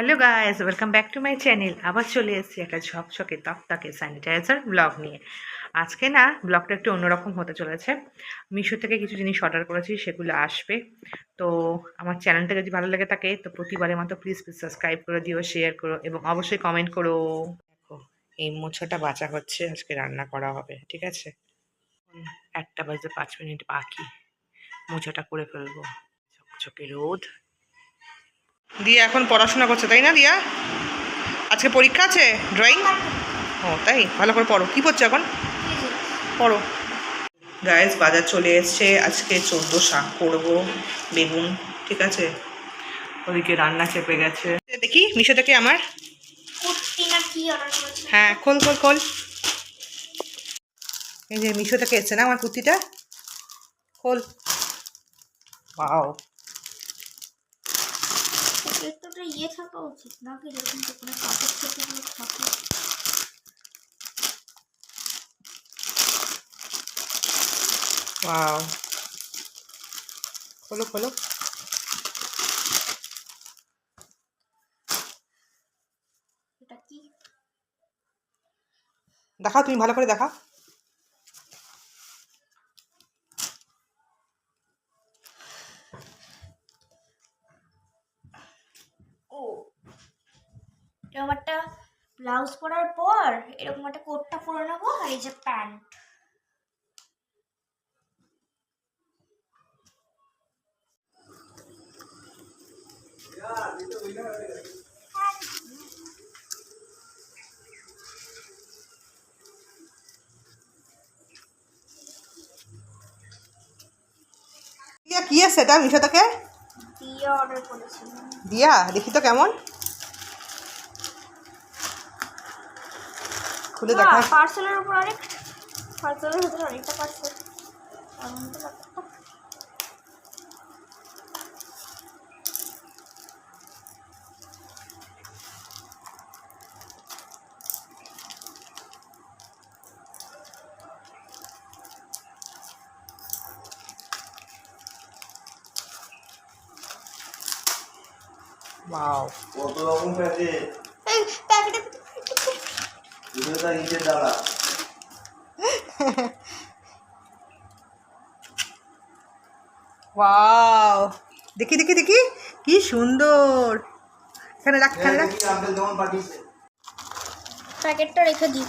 Hello guys, welcome back to my channel. আবার চলে এসেছি একটা ঝকঝকে তকতকে স্যানিটাইজার ব্লগ নিয়ে। আজকে না ব্লগটা একটু অন্যরকম হতে চলেছে। মিশো থেকে কিছু জিনিস অর্ডার করেছি, সেগুলো আসবে। তো আমার চ্যানেলটা যদি ভালো লেগে থাকে তো প্রতিবারের মতো প্লিজ সাবস্ক্রাইব করে দিও, শেয়ার করো এবং অবশ্যই কমেন্ট করো। দেখো, এই মোছাটা বাঁচা হচ্ছে, আজকে রান্না করা হবে, ঠিক আছে। 1টা বাজে 5 মিনিট বাকি, মোছাটা করে ফেলবো। ঝকঝকে রোদ। দিয়া এখন পড়াশোনা করছে, তাই না দিয়া? আজকে পরীক্ষা আছে ড্রয়িং। ও তাই, ভালো করে পড়ো। কি পড়ছো এখন? পড়ো। গাইস, বাজার চলে এসছে। আজকে 14 শাক করবো, বেগুন, ঠিক আছে। ওদিকে রান্না চেপে গেছে। দেখি মিশো থেকে আমার কুর্তি না কি অর্ডার করেছে? হ্যাঁ, খোল খোল খোল। এই যে মিশো থেকে এসছে না আমার কুর্তিটা, খোল। ওয়াও, একটুটা ইয়ে থাকা উচিত নাকি, যেরকম কোনো কাপড় থেকে থাকে। ওয়াও, খোলো খোলো। এটা কি? দেখাও, তুমি ভালো করে দেখাও। ও, এরকম একটা ব্লাউজ পরার পর এরকম একটা কোটটা পরে নেবো, আর এই যে প্যান্ট। দিয়া কি আছে এটা মিশো থেকে? দিয়ে অর্ডার করেছিলাম। দিয়া দেখি তো কেমন, খুলে দেখা। পার্সেলের উপর অনেক, পার্সেলের ভিতরে অনেকটা পার্সেল। এমন তো ব্যাপারটা। ওয়াও, কত রকম প্যাকেট, এই প্যাকেটে দুটোটা ইটের ডালা। ওয়াও, দেখি দেখি দেখি, কি সুন্দর। এখানে রাখ, এখানে রাখ। আঙ্কেল যেমন পাঠিয়েছে। প্যাকেটটা রেখে দিই।